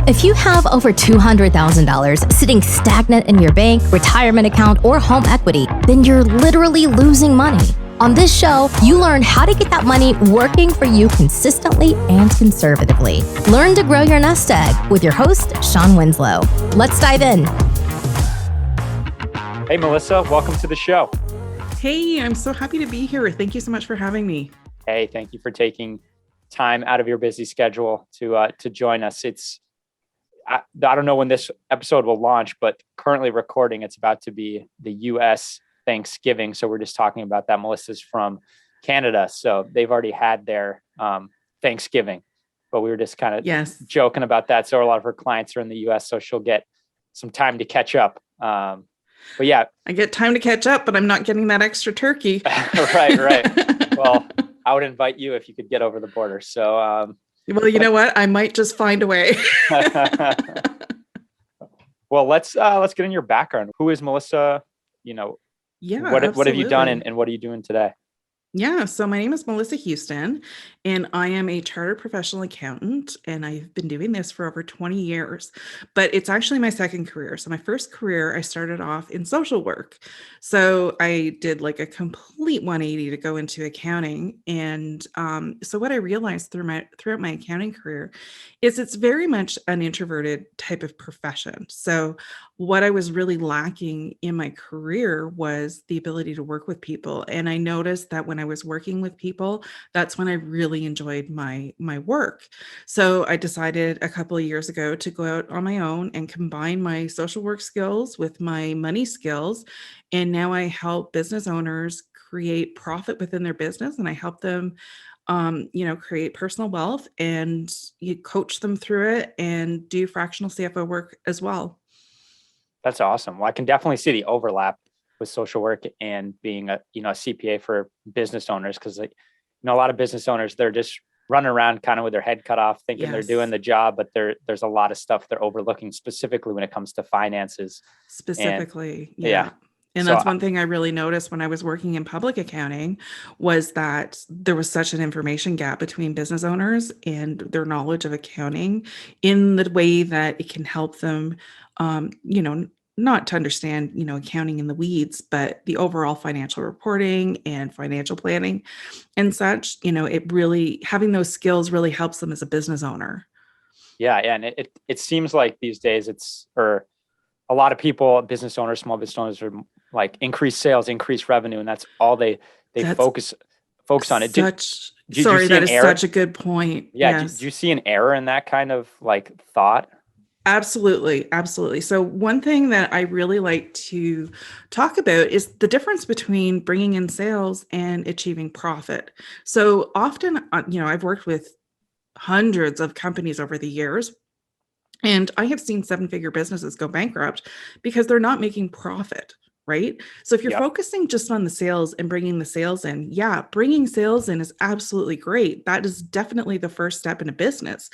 If you have over $200,000 sitting stagnant in your bank, retirement account, or home equity, then you're literally losing money. On this show, you learn how to get that money working for you consistently and conservatively. Learn to grow your nest egg with your host, Sean Winslow. Let's dive in. Hey, Melissa, welcome to the show. Hey, I'm so happy to be here. Thank you so much for having me. Hey, thank you for taking time out of your busy schedule to join us. I don't know when this episode will launch, but currently recording, it's about to be the U.S. Thanksgiving. So we're just talking about that. Melissa's from Canada, so they've already had their Thanksgiving, but we were just kind of joking about that. So a lot of her clients are in the U.S., so she'll get some time to catch up. But yeah, I get time to catch up, but I'm not getting that extra turkey. Right. Well, I would invite you if you could get over the border. So, well, you know what? I might just find a way. Well, let's get in your background. Who is Melissa? What have you done and what are you doing today? Yeah, so my name is Melissa Houstan, and I am a chartered professional accountant, and I've been doing this for over 20 years, but it's actually my second career. So my first career, I started off in social work. So I did like a complete 180 to go into accounting. And so what I realized throughout my accounting career is it's very much an introverted type of profession. So what I was really lacking in my career was the ability to work with people. And I noticed that when I was working with people, that's when I really enjoyed my work. So I decided a couple of years ago to go out on my own and combine my social work skills with my money skills. And now I help business owners create profit within their business, and I help them create personal wealth, and you coach them through it and do fractional CFO work as well. That's awesome. Well, I can definitely see the overlap with social work and being a CPA for business owners, because a lot of business owners, they're just running around kind of with their head cut off, thinking they're doing the job, but there's a lot of stuff they're overlooking, specifically when it comes to finances. Specifically, yeah. And that's one thing I really noticed when I was working in public accounting, was that there was such an information gap between business owners and their knowledge of accounting in the way that it can help them, not to understand, accounting in the weeds, but the overall financial reporting and financial planning and such. It really, having those skills really helps them as a business owner. Yeah. And it seems like these days a lot of people, business owners, small business owners, are like increase sales, increase revenue, and that's all they focus on it. That is such a good point. Yeah. Yes. Do you see an error in that kind of like thought? Absolutely. Absolutely. So one thing that I really like to talk about is the difference between bringing in sales and achieving profit. So often, I've worked with hundreds of companies over the years, and I have seen seven-figure businesses go bankrupt because they're not making profit, right? So if you're focusing just on the sales and bringing the sales in, bringing sales in is absolutely great. That is definitely the first step in a business.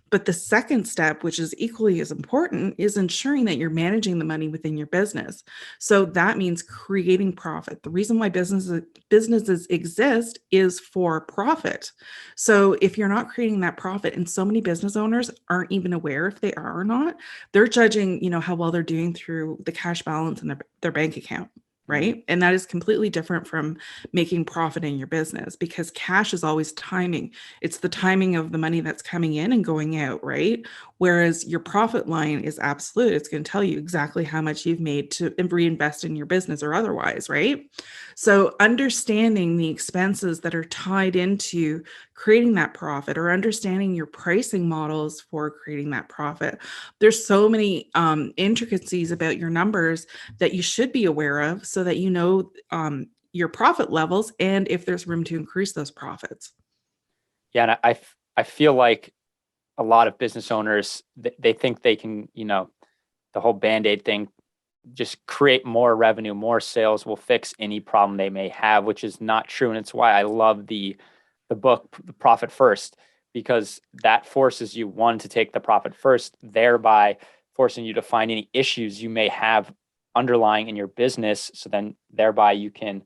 But the second step, which is equally as important, is ensuring that you're managing the money within your business. So that means creating profit. The reason why businesses exist is for profit. So if you're not creating that profit, and so many business owners aren't even aware if they are or not, they're judging, how well they're doing through the cash balance in their bank account. Right. And that is completely different from making profit in your business, because cash is always timing. It's the timing of the money that's coming in and going out. Right. Whereas your profit line is absolute. It's going to tell you exactly how much you've made to reinvest in your business or otherwise. Right. So understanding the expenses that are tied into creating that profit, or understanding your pricing models for creating that profit. There's so many intricacies about your numbers that you should be aware of, so that your profit levels and if there's room to increase those profits. Yeah, and I feel like a lot of business owners, they think they can, the whole Band-Aid thing, just create more revenue, more sales will fix any problem they may have, which is not true. And it's why I love the book, The Profit First, because that forces you, one, to take the profit first, thereby forcing you to find any issues you may have underlying in your business. So then thereby you can,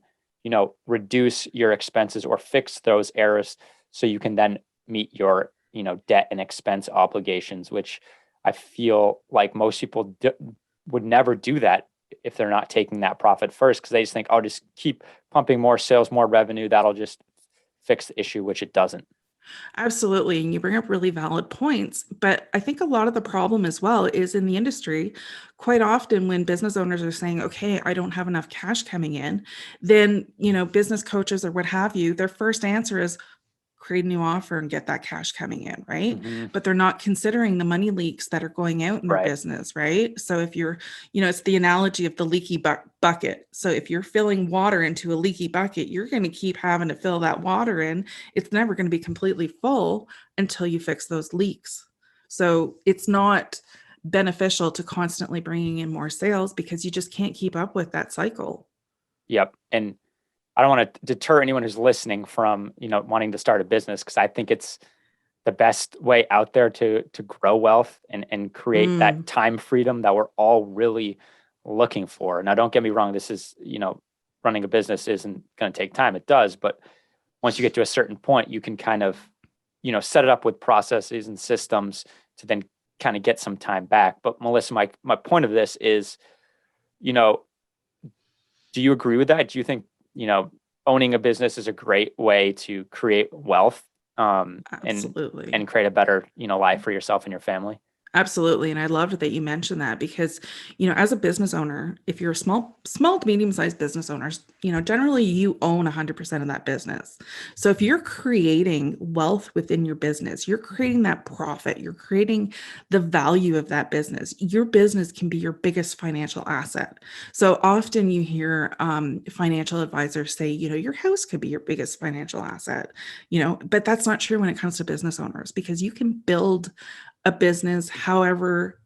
reduce your expenses or fix those errors, so you can then meet your, debt and expense obligations, which I feel like most people would never do that if they're not taking that profit first, because they just think, I'll just keep pumping more sales, more revenue. That'll just fix the issue, which it doesn't. Absolutely. And you bring up really valid points. But I think a lot of the problem as well is in the industry. Quite often, when business owners are saying, okay, I don't have enough cash coming in, then, business coaches or what have you, their first answer is, create a new offer and get that cash coming in, right? Mm-hmm. But they're not considering the money leaks that are going out in their Right. business, right? So if you're, it's the analogy of the leaky bucket. So if you're filling water into a leaky bucket, you're going to keep having to fill that water in. It's never going to be completely full until you fix those leaks. So it's not beneficial to constantly bringing in more sales because you just can't keep up with that cycle. Yep. And I don't want to deter anyone who's listening from, wanting to start a business, because I think it's the best way out there to grow wealth and create that time freedom that we're all really looking for. Now, don't get me wrong. This is, running a business isn't going to take time. It does. But once you get to a certain point, you can kind of, set it up with processes and systems to then kind of get some time back. But Melissa, my point of this is, do you agree with that? Do you think, owning a business is a great way to create wealth, Absolutely. and create a better, life for yourself and your family? Absolutely. And I loved that you mentioned that because, as a business owner, if you're a small to medium-sized business owners, generally you own 100% of that business. So if you're creating wealth within your business, you're creating that profit, you're creating the value of that business, your business can be your biggest financial asset. So often you hear financial advisors say, your house could be your biggest financial asset, but that's not true when it comes to business owners, because you can build a business, however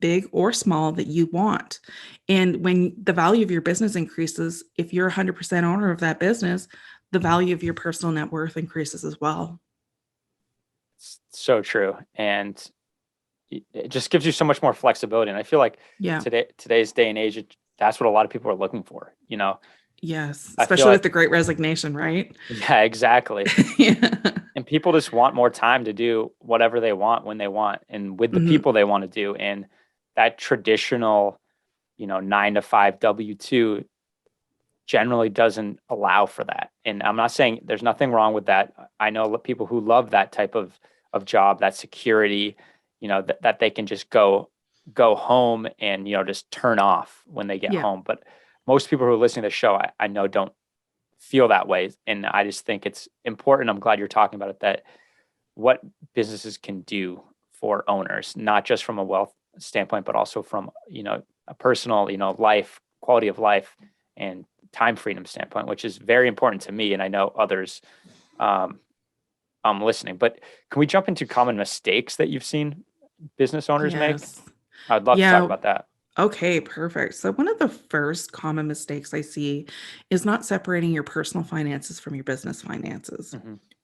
big or small that you want. And when the value of your business increases, if you're 100% owner of that business, the value of your personal net worth increases as well. It's so true. And it just gives you so much more flexibility. And I feel like today's day and age, that's what a lot of people are looking for, Yes, especially with the Great Resignation, right? Yeah, exactly. Yeah. And people just want more time to do whatever they want when they want and with the people they want to do. And that traditional, 9-to-5 W-2 generally doesn't allow for that. And I'm not saying there's nothing wrong with that. I know people who love that type of job, that security, that they can just go home and, just turn off when they get home. But most people who are listening to the show, I know don't feel that way. And I just think it's important. I'm glad you're talking about it, that what businesses can do for owners, not just from a wealth standpoint, but also from, a personal, life, quality of life and time freedom standpoint, which is very important to me. And I know others listening, but can we jump into common mistakes that you've seen business owners make? I'd love to talk about that. Okay, perfect. So one of the first common mistakes I see is not separating your personal finances from your business finances,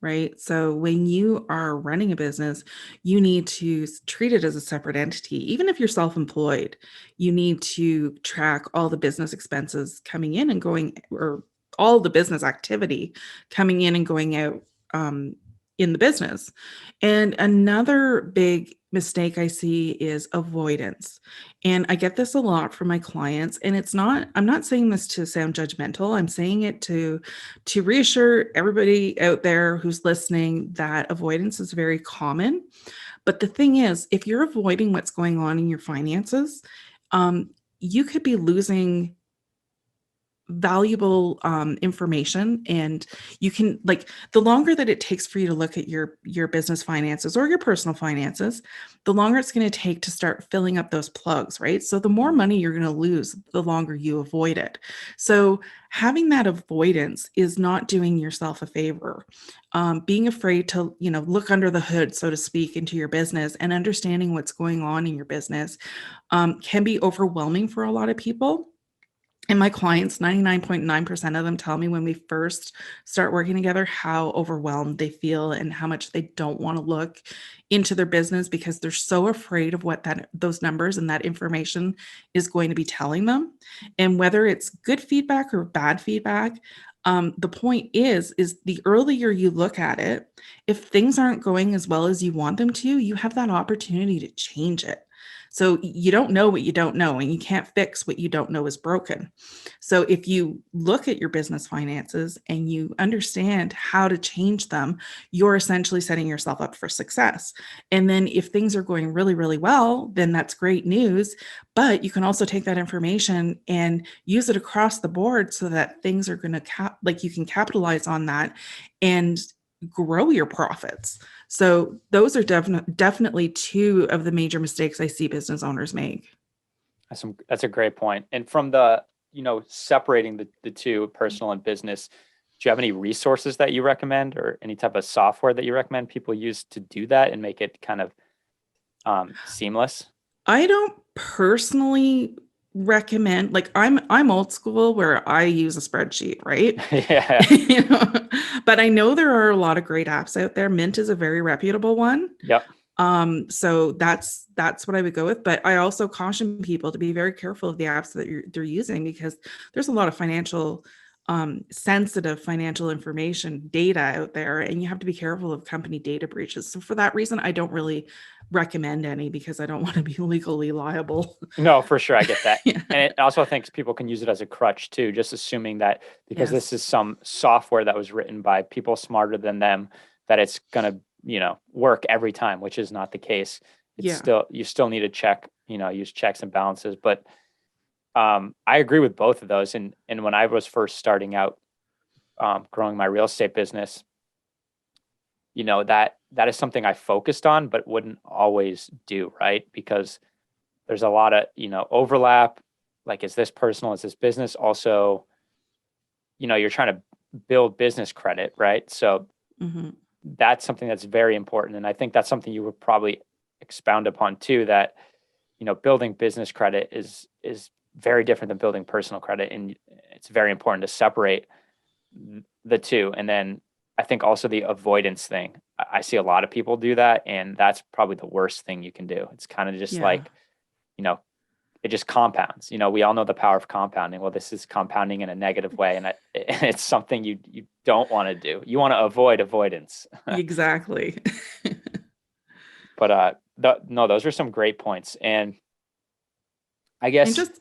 right? So when you are running a business, you need to treat it as a separate entity. Even if you're self-employed, you need to track all the business expenses coming in and going, or all the business activity coming in and going out in the business. And another big mistake I see is avoidance. And I get this a lot from my clients. And I'm not saying this to sound judgmental. I'm saying it to reassure everybody out there who's listening that avoidance is very common. But the thing is, if you're avoiding what's going on in your finances, you could be losing valuable information. And you can, the longer that it takes for you to look at your business finances or your personal finances, the longer it's going to take to start filling up those plugs, right? So the more money you're going to lose, the longer you avoid it. So having that avoidance is not doing yourself a favor. Being afraid to, look under the hood, so to speak, into your business and understanding what's going on in your business can be overwhelming for a lot of people. And my clients, 99.9% of them tell me when we first start working together how overwhelmed they feel and how much they don't want to look into their business because they're so afraid of what those numbers and that information is going to be telling them. And whether it's good feedback or bad feedback, the point is the earlier you look at it, if things aren't going as well as you want them to, you have that opportunity to change it. So you don't know what you don't know, and you can't fix what you don't know is broken. So if you look at your business finances and you understand how to change them, you're essentially setting yourself up for success. And then if things are going really, really well, then that's great news. But you can also take that information and use it across the board so that things are going to like you can capitalize on that and grow your profits. So those are definitely two of the major mistakes I see business owners make. That's a great point. And from the, separating the two, personal and business, do you have any resources that you recommend or any type of software that you recommend people use to do that and make it kind of seamless? I don't personally recommend, like I'm old school where I use a spreadsheet, right? Yeah. But I know there are a lot of great apps out there. Mint is a very reputable one. Yep. So that's what I would go with. But I also caution people to be very careful of the apps that they're using, because there's a lot of sensitive financial information data out there, and you have to be careful of company data breaches. So for that reason, I don't really recommend any, because I don't want to be legally liable. No, for sure. I get that. Yeah. And I also think people can use it as a crutch too, just assuming that because Yes. this is some software that was written by people smarter than them, that it's going to, work every time, which is not the case. It's you still need to check, use checks and balances. But I agree with both of those. And when I was first starting out, growing my real estate business, that is something I focused on, but wouldn't always do, right? Because there's a lot of, overlap. Like, is this personal? Is this business? Also, you're trying to build business credit, right? So that's something that's very important. And I think that's something you would probably expound upon too, that, building business credit is very different than building personal credit. And it's very important to separate the two. And then I think also the avoidance thing. I see a lot of people do that, and that's probably the worst thing you can do. It's kind of just like, it just compounds. We all know the power of compounding. Well, this is compounding in a negative way, and it's something you don't want to do. You want to avoid avoidance. Exactly. But no, those are some great points. And I guess, and just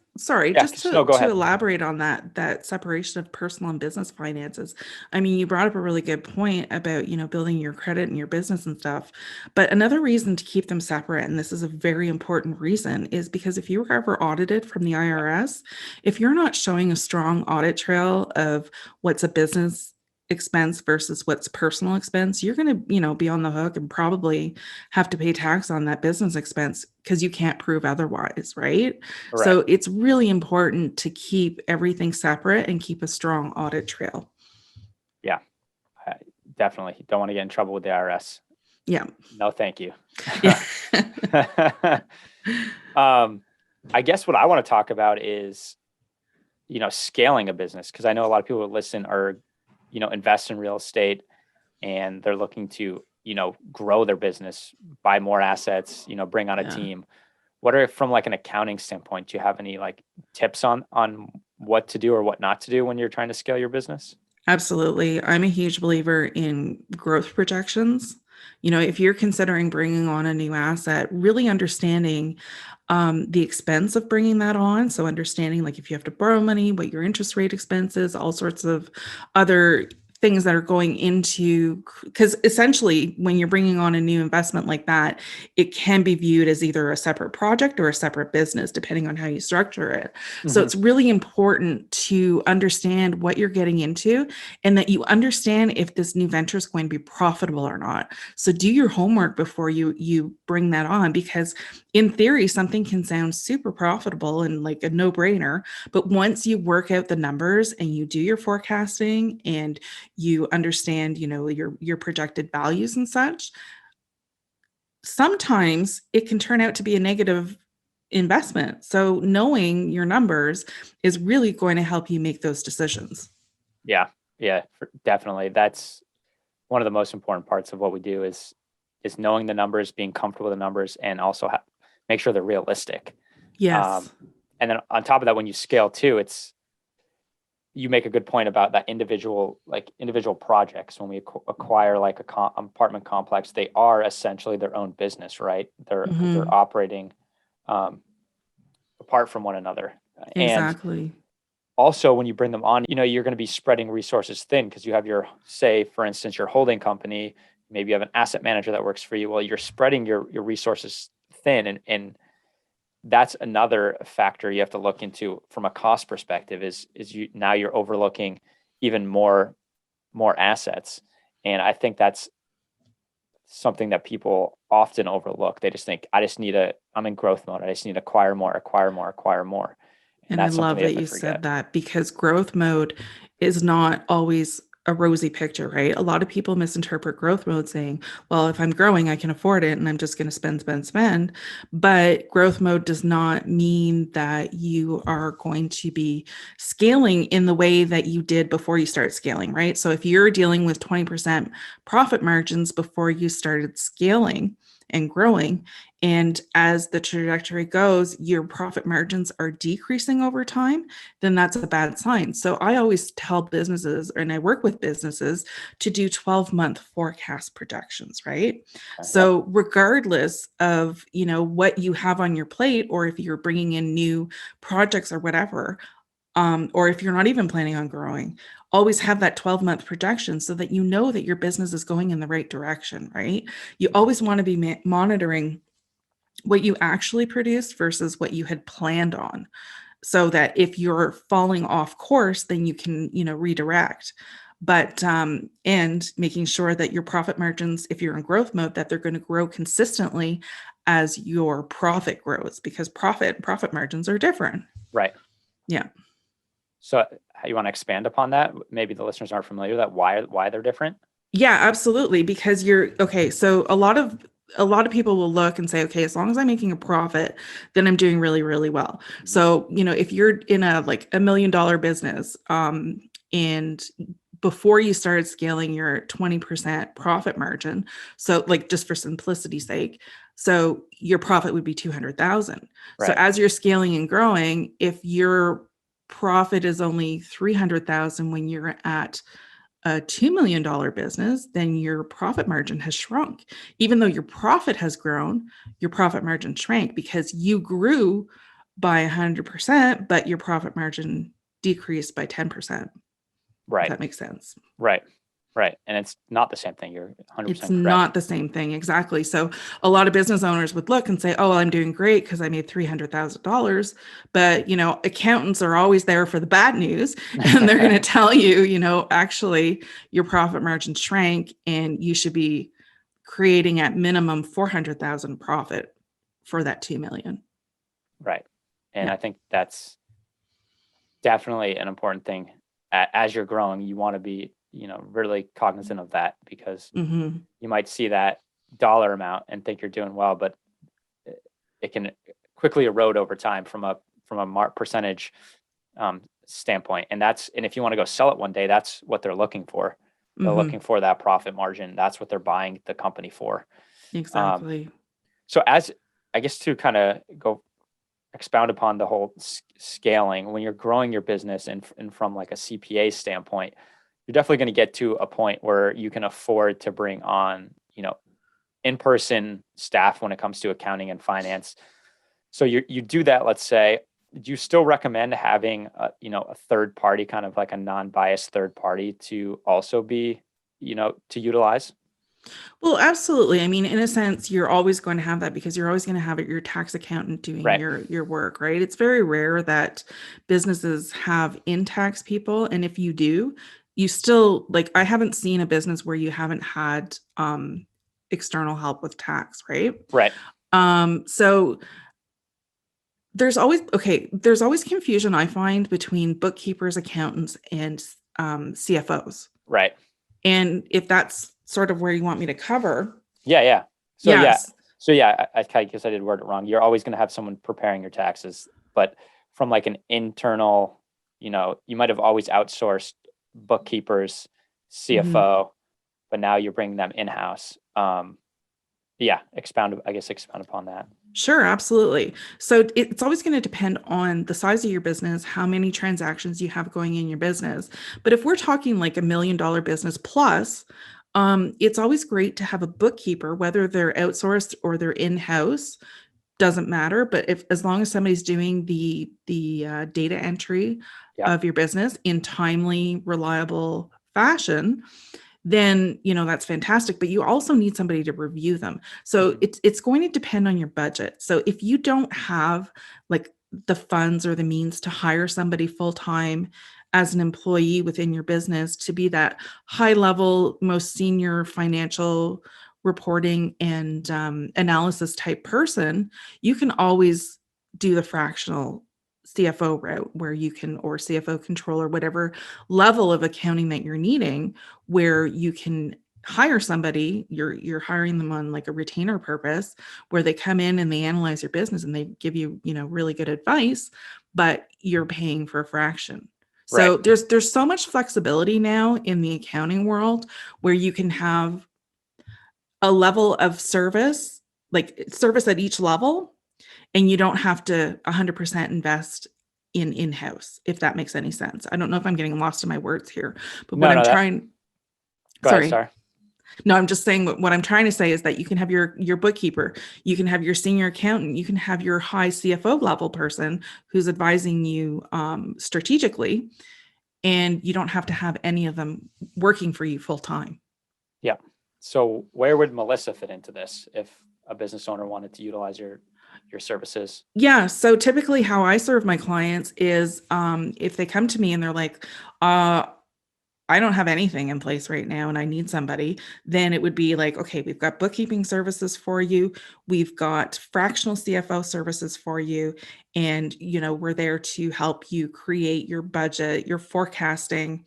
to elaborate on that separation of personal and business finances. I mean, you brought up a really good point about, building your credit and your business and stuff. But another reason to keep them separate, and this is a very important reason, is because if you were ever audited from the IRS, if you're not showing a strong audit trail of what's a business expense versus what's personal expense, you're going to, be on the hook and probably have to pay tax on that business expense because you can't prove otherwise, right? So it's really important to keep everything separate and keep a strong audit trail. Yeah, definitely. Don't want to get in trouble with the IRS. Yeah. No, thank you. I guess what I want to talk about is, scaling a business, because I know a lot of people who listen are, invest in real estate, and they're looking to, grow their business, buy more assets, bring on a team. What are, from like an accounting standpoint, do you have any like tips on what to do or what not to do when you're trying to scale your business? Absolutely. I'm a huge believer in growth projections. If you're considering bringing on a new asset, really understanding the expense of bringing that on. So understanding, like, if you have to borrow money, what your interest rate expenses, all sorts of other things that are going into, because essentially when you're bringing on a new investment like that, it can be viewed as either a separate project or a separate business, depending on how you structure it. So it's really important to understand what you're getting into, and that you understand if this new venture is going to be profitable or not. So do your homework before you bring that on, because in theory, something can sound super profitable and like a no-brainer, but once you work out the numbers and you do your forecasting and you understand, your projected values and such, sometimes it can turn out to be a negative investment. So knowing your numbers is really going to help you make those decisions. Yeah, definitely. That's one of the most important parts of what we do is knowing the numbers, being comfortable with the numbers, and also make sure they're realistic. Yes. And then on top of that, when you scale too, you make a good point about that individual projects. When we acquire like apartment complex, they are essentially their own business, right? They're operating apart from one another. Exactly. And also when you bring them on, you're going to be spreading resources thin because you have say, for instance, your holding company, maybe you have an asset manager that works for you. Well, you're spreading your resources thin. And that's another factor you have to look into from a cost perspective is now you're overlooking even more assets. And I think that's something that people often overlook. They just think, I'm in growth mode. I just need to acquire more. And I love that you said that, because growth mode is not always a rosy picture, right? A lot of people misinterpret growth mode saying, well, if I'm growing, I can afford it and I'm just going to spend. But growth mode does not mean that you are going to be scaling in the way that you did before you start scaling, right? So if you're dealing with 20% profit margins before you started scaling and growing, and as the trajectory goes, your profit margins are decreasing over time, then that's a bad sign. So I always tell businesses, and I work with businesses, to do 12-month forecast projections, right? So regardless of, what you have on your plate, or if you're bringing in new projects or whatever, or if you're not even planning on growing, always have that 12-month projection so that you know that your business is going in the right direction, right? You always want to be monitoring what you actually produced versus what you had planned on, so that if you're falling off course, then you can, redirect. But and making sure that your profit margins, if you're in growth mode, that they're going to grow consistently as your profit grows, because profit margins are different. Right. Yeah. So you want to expand upon that? Maybe the listeners aren't familiar with that, why they're different? Yeah, absolutely. Because so a lot of people will look and say, okay, as long as I'm making a profit, then I'm doing really, really well. So, if you're in a $1 million business, and before you started scaling, your 20% profit margin, so just for simplicity's sake, so your profit would be 200,000. Right. So as you're scaling and growing, if your profit is only 300,000 when you're at a $2 million business, then your profit margin has shrunk. Even though your profit has grown, your profit margin shrank because you grew by 100%, but your profit margin decreased by 10%. Right. If that makes sense. Right. And it's not the same thing. You're 100% It's correct. not the same thing. Exactly. So a lot of business owners would look and say, oh, well, I'm doing great because I made $300,000. But, accountants are always there for the bad news. And they're going to tell you, actually, your profit margin shrank and you should be creating at minimum 400,000 profit for that 2 million. Right. And I think that's definitely an important thing. As you're growing, you want to be really cognizant of that, because you might see that dollar amount and think you're doing well, but it can quickly erode over time from a percentage standpoint. And if you want to go sell it one day, that's what they're looking for. They're looking for that profit margin. That's what they're buying the company for. Exactly. So as I guess to kind of expound upon the whole scaling, when you're growing your business and from a CPA standpoint, you're definitely going to get to a point where you can afford to bring on, in-person staff when it comes to accounting and finance. So you do that, let's say. Do you still recommend having a third party, kind of like a non-biased third party, to also be, to utilize? Well, absolutely. I mean, in a sense, you're always going to have that because you're always going to have your tax accountant doing your work, right? It's very rare that businesses have in-tax people. And if you do, you still, I haven't seen a business where you haven't had external help with tax, right? Right. So there's always confusion, I find, between bookkeepers, accountants, and CFOs. Right. And if that's sort of where you want me to cover. Yeah. So yes. I guess I did word it wrong. You're always going to have someone preparing your taxes, but from an internal, you might have always outsourced bookkeepers, CFO, but now you're bringing them in-house. Expound upon that. Sure, absolutely. So it's always going to depend on the size of your business, how many transactions you have going in your business. But if we're talking $1 million business plus, it's always great to have a bookkeeper, whether they're outsourced or they're in-house, doesn't matter. But if, as long as somebody's doing the data entry Yeah. of your business in timely, reliable fashion, then, you know, that's fantastic. But you also need somebody to review them. So it's going to depend on your budget. So if you don't have like the funds or the means to hire somebody full time as an employee within your business to be that high level, most senior financial reporting and analysis type person, you can always do the fractional CFO route where you can, or CFO controller, whatever level of accounting that you're needing, where you can hire somebody, you're hiring them on like a retainer purpose, where they come in and they analyze your business and they give you, you know, really good advice, but you're paying for a fraction. So Right. there's so much flexibility now in the accounting world where you can have a level of service, like service at each level, and you don't have to 100% invest in-house, if that makes any sense. I don't know if I'm getting lost in my words here, but what No, I'm no, trying, go ahead, sorry. sorry. No, I'm just saying what I'm trying to say is that you can have your bookkeeper, you can have your senior accountant, you can have your high CFO level person who's advising you strategically, and you don't have to have any of them working for you full time. Yeah. So where would Melissa fit into this if a business owner wanted to utilize your services? Yeah. So typically how I serve my clients is if they come to me and they're like, I don't have anything in place right now and I need somebody, then it would be like, okay, we've got bookkeeping services for you. We've got fractional CFO services for you. And, you know, we're there to help you create your budget, your forecasting,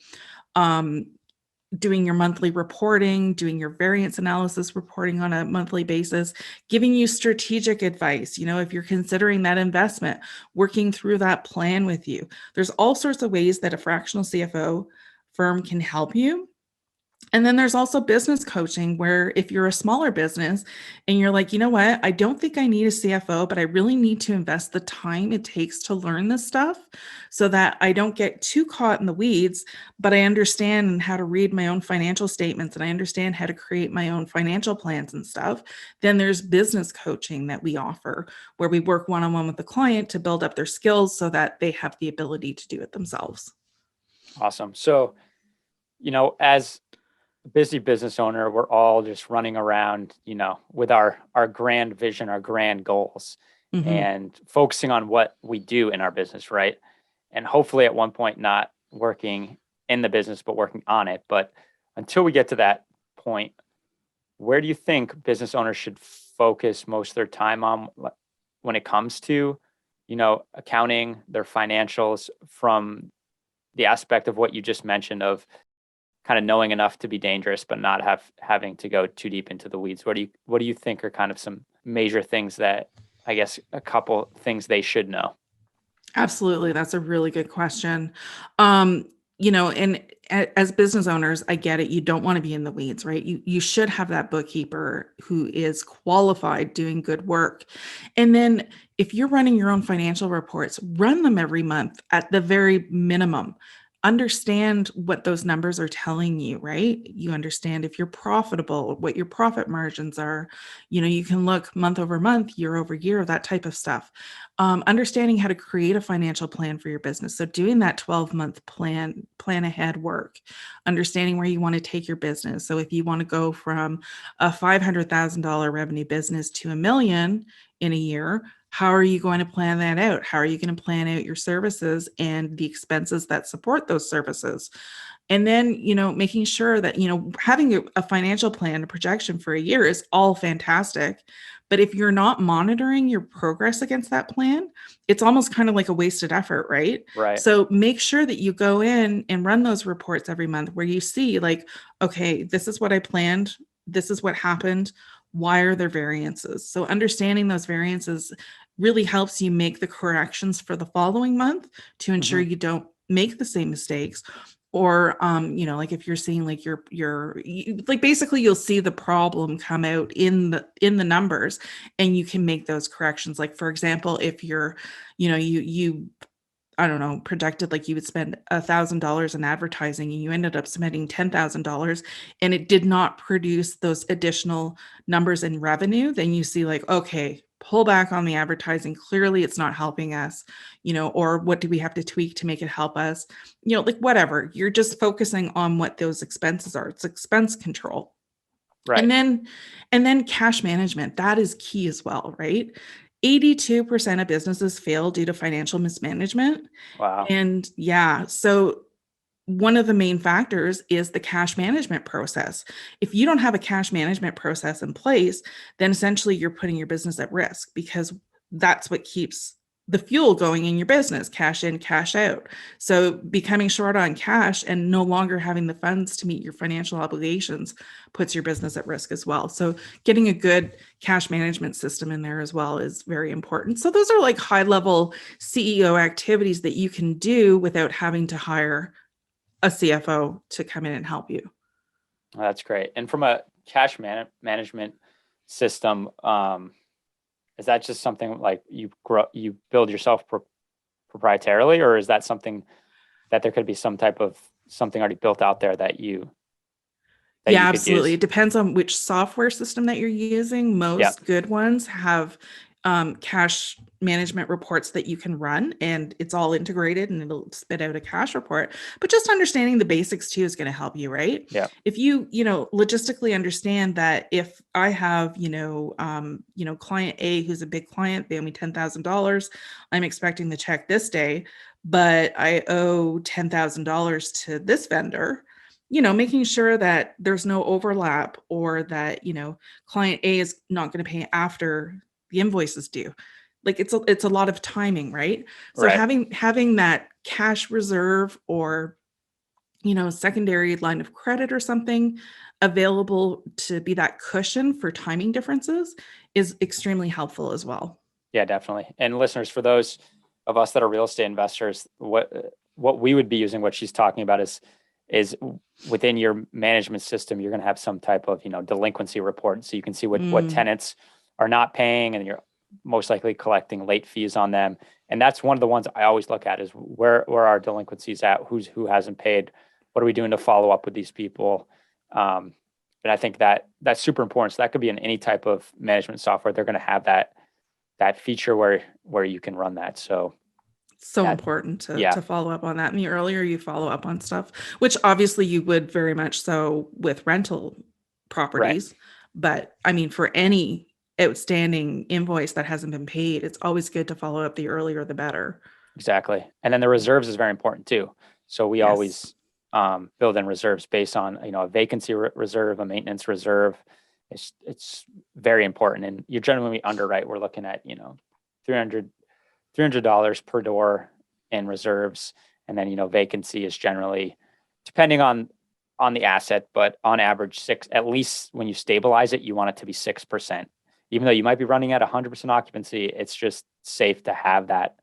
doing your monthly reporting, doing your variance analysis reporting on a monthly basis, giving you strategic advice. You know, if you're considering that investment, working through that plan with you. There's all sorts of ways that a fractional CFO firm can help you. And then there's also business coaching, where if you're a smaller business and you're like, you know what, I don't think I need a CFO, but I really need to invest the time it takes to learn this stuff so that I don't get too caught in the weeds, but I understand how to read my own financial statements and I understand how to create my own financial plans and stuff. Then there's business coaching that we offer, where we work one-on-one with the client to build up their skills so that they have the ability to do it themselves. Awesome. So, you know, as a busy business owner, we're all just running around, you know, with our grand vision, our grand goals, and focusing on what we do in our business, right? And hopefully at one point not working in the business, but working on it. But until we get to that point, where do you think business owners should focus most of their time on when it comes to, you know, accounting, their financials, from the aspect of what you just mentioned of kind of knowing enough to be dangerous, but not having to go too deep into the weeds? What do you think are kind of some major things that, I guess, a couple things they should know? Absolutely. That's a really good question. You know, and as business owners, I get it. You don't want to be in the weeds, right? You should have that bookkeeper who is qualified doing good work. And then if you're running your own financial reports, run them every month at the very minimum. Understand what those numbers are telling you, right? You understand if you're profitable, what your profit margins are. You know, you can look month over month, year over year, that type of stuff. Understanding how to create a financial plan for your business. So doing that 12-month plan ahead work, understanding where you want to take your business. So if you want to go from a $500,000 revenue business to $1 million in a year, how are you going to plan that out? How are you going to plan out your services and the expenses that support those services? And then, you know, making sure that, you know, having a financial plan, a projection for a year is all fantastic. But if you're not monitoring your progress against that plan, it's almost kind of like a wasted effort, right? Right. So make sure that you go in and run those reports every month where you see like, okay, this is what I planned. This is what happened. Why are there variances? So understanding those variances really helps you make the corrections for the following month to ensure you don't make the same mistakes. Or you know, like if you're seeing like like basically you'll see the problem come out in the numbers and you can make those corrections. Like for example, if you're, you know, you I don't know, projected like you would spend $1,000 in advertising and you ended up spending $10,000 and it did not produce those additional numbers in revenue, then you see like, okay, pull back on the advertising. Clearly it's not helping us, or what do we have to tweak to make it help us? Like whatever. You're just focusing on what those expenses are. It's expense control. Right. And then cash management, that is key as well, right? 82% of businesses fail due to financial mismanagement. Wow. And yeah, so one of the main factors is the cash management process. If you don't have a cash management process in place, then essentially you're putting your business at risk, because that's what keeps the fuel going in your business: cash in, cash out. So becoming short on cash and no longer having the funds to meet your financial obligations puts your business at risk as well. So getting a good cash management system in there as well is very important. So those are like high level CEO activities that you can do without having to hire a CFO to come in and help you. Well, that's great. And from a cash management system, is that just something like you build yourself proprietarily, or is that something that there could be some type of something already built out there that you Yeah, could absolutely. use? It depends on which software system that you're using. Most good ones have cash management reports that you can run, and it's all integrated and it'll spit out a cash report. But just understanding the basics too is going to help you, right? Yeah. If you logistically understand that if I have client A who's a big client, they owe me $10,000, I'm expecting the check this day, but I owe $10,000 to this vendor. Making sure that there's no overlap, or that client A is not going to pay after the invoice is due. Like it's a lot of timing, right? So Right. having that cash reserve, or secondary line of credit or something available to be that cushion for timing differences is extremely helpful as well. Yeah, definitely. And listeners, for those of us that are real estate investors, what we would be using, what she's talking about is within your management system, you're going to have some type of, delinquency report. So you can see what tenants are not paying, and you're most likely collecting late fees on them. And that's one of the ones I always look at, is where are delinquencies at? Who hasn't paid? What are we doing to follow up with these people? And I think that's super important. So that could be in any type of management software. They're going to have that feature where you can run that. So important to follow up on that. And the earlier you follow up on stuff, which obviously you would very much so with rental properties, but I mean, for any outstanding invoice that hasn't been paid, it's always good to follow up. The earlier, the better. Exactly. And then the reserves is very important too. So we always build in reserves based on, a vacancy reserve, a maintenance reserve. It's very important. And you're generally underwrite. We're looking at, $300 per door in reserves. And then, vacancy is generally, depending on the asset, but on average 6, at least when you stabilize it, you want it to be 6%. Even though you might be running at 100% occupancy, it's just safe to have that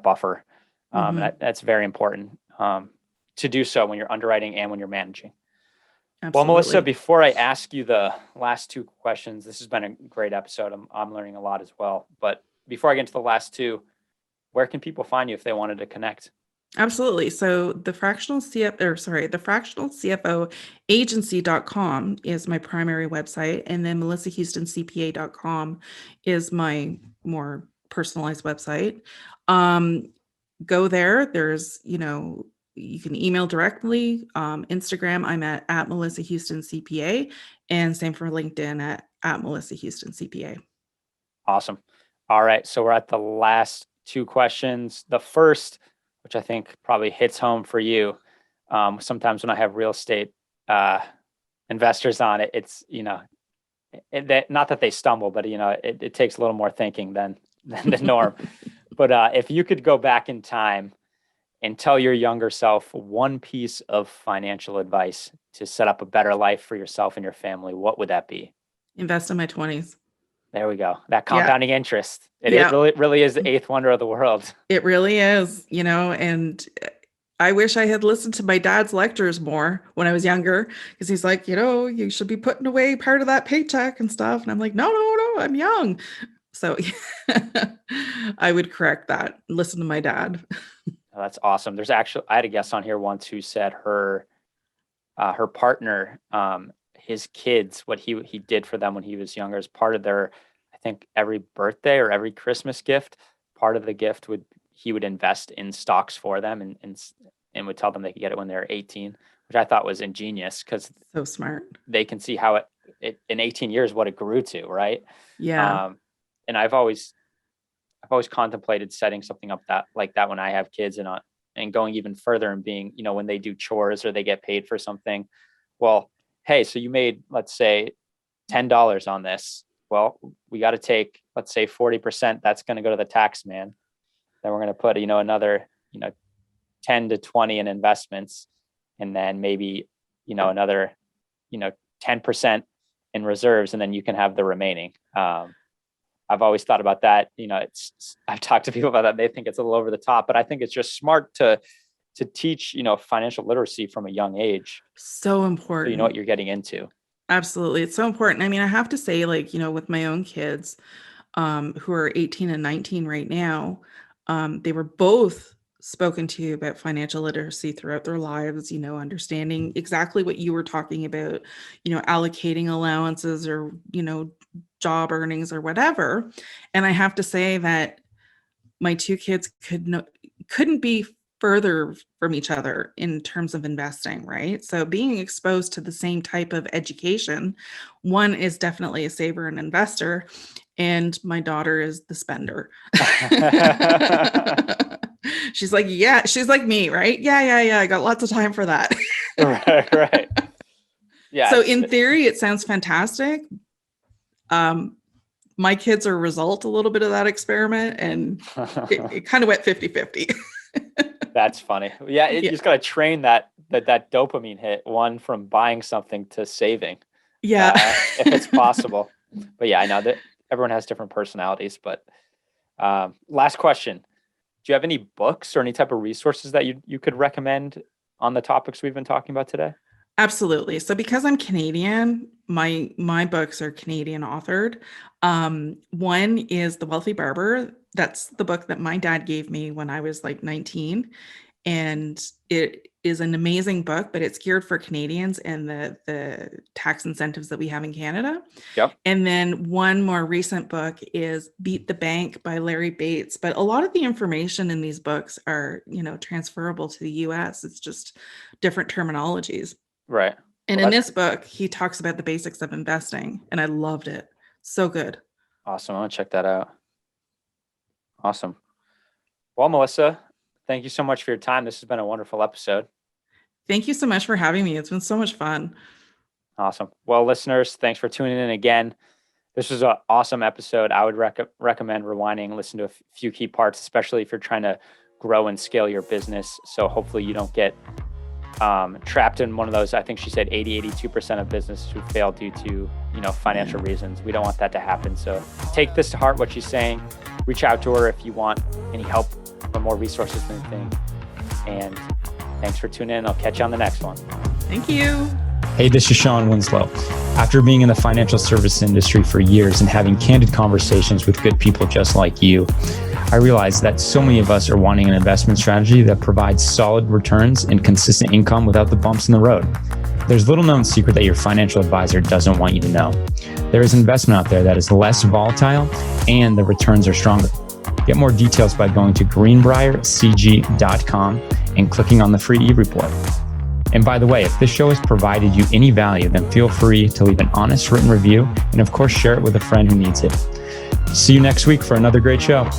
buffer. And that's very important to do so when you're underwriting and when you're managing. Absolutely. Well, Melissa, before I ask you the last 2 questions, this has been a great episode. I'm learning a lot as well. But before I get into the last 2, where can people find you if they wanted to connect? Absolutely. So the fractional CFO agency.com is my primary website. And then melissahoustancpa.com is my more personalized website. Go there. There's, you can email directly. Instagram, I'm at Melissa Houstan CPA, and same for LinkedIn at Melissa Houstan CPA. Awesome. All right. So we're at the last 2 questions. The first, which I think probably hits home for you. Sometimes when I have real estate investors on it, it's, not that they stumble, but, it takes a little more thinking than the norm. But if you could go back in time and tell your younger self one piece of financial advice to set up a better life for yourself and your family, what would that be? Invest in my 20s. There we go. That compounding interest. It really is the 8th wonder of the world. It really is, and I wish I had listened to my dad's lectures more when I was younger, because he's like, you should be putting away part of that paycheck and stuff. And I'm like, no, I'm young. So I would correct that. Listen to my dad. Oh, that's awesome. There's actually, I had a guest on here once who said her partner, his kids, what he did for them when he was younger as part of their, I I think every birthday or every Christmas gift, part of the gift he would invest in stocks for them and would tell them they could get it when they're 18, which I thought was ingenious because So smart. they can see how it in 18 years, what it grew to. Right. Yeah. And I've always contemplated setting something up like that when I have kids, and going even further and being, when they do chores or they get paid for something. Well, hey, so you made, let's say, $10 on this. Well, we got to take, let's say 40%. That's going to go to the tax man. Then we're going to put, another, 10 to 20 in investments, and then maybe, another, 10% in reserves, and then you can have the remaining. I've always thought about that. I've talked to people about that. They think it's a little over the top, but I think it's just smart to teach, financial literacy from a young age. So important. So you know what you're getting into. Absolutely. It's so important. I mean, I have to say, like, with my own kids, who are 18 and 19 right now, they were both spoken to about financial literacy throughout their lives, understanding exactly what you were talking about, allocating allowances or, job earnings or whatever. And I have to say that my two kids couldn't be further from each other in terms of investing, right? So being exposed to the same type of education, one is definitely a saver and investor, and my daughter is the spender. She's like, yeah, she's like me, right? Yeah. I got lots of time for that. Right. Yeah. So in theory, it sounds fantastic. My kids are a result a little bit of that experiment, and it kind of went 50-50. That's funny. Yeah, you just got to train that dopamine hit, one from buying something to saving. Yeah. If it's possible. But yeah, I know that everyone has different personalities. But last question. Do you have any books or any type of resources that you could recommend on the topics we've been talking about today? Absolutely. So because I'm Canadian, my books are Canadian authored. One is The Wealthy Barber. That's the book that my dad gave me when I was like 19. And it is an amazing book, but it's geared for Canadians and the tax incentives that we have in Canada. Yep. And then one more recent book is Beat the Bank by Larry Bates. But a lot of the information in these books are, transferable to the US. It's just different terminologies. Right. And in this book, he talks about the basics of investing, and I loved it. So good. Awesome. I want to check that out. Awesome. Well, Melissa, thank you so much for your time. This has been a wonderful episode. Thank you so much for having me. It's been so much fun. Awesome. Well, listeners, thanks for tuning in again. This was an awesome episode. I would recommend rewinding, listen to a few key parts, especially if you're trying to grow and scale your business. So hopefully you don't get trapped in one of those. I think she said 82% of businesses who fail due to, financial reasons. We don't want that to happen. So take this to heart, what she's saying. Reach out to her if you want any help or more resources than anything. And thanks for tuning in. I'll catch you on the next one. Thank you. Hey, this is Sean Winslow. After being in the financial service industry for years and having candid conversations with good people just like you, I realized that so many of us are wanting an investment strategy that provides solid returns and consistent income without the bumps in the road. There's little known secret that your financial advisor doesn't want you to know. There is investment out there that is less volatile and the returns are stronger. Get more details by going to greenbriercg.com and clicking on the free e-report. And by the way, if this show has provided you any value, then feel free to leave an honest written review and of course share it with a friend who needs it. See you next week for another great show.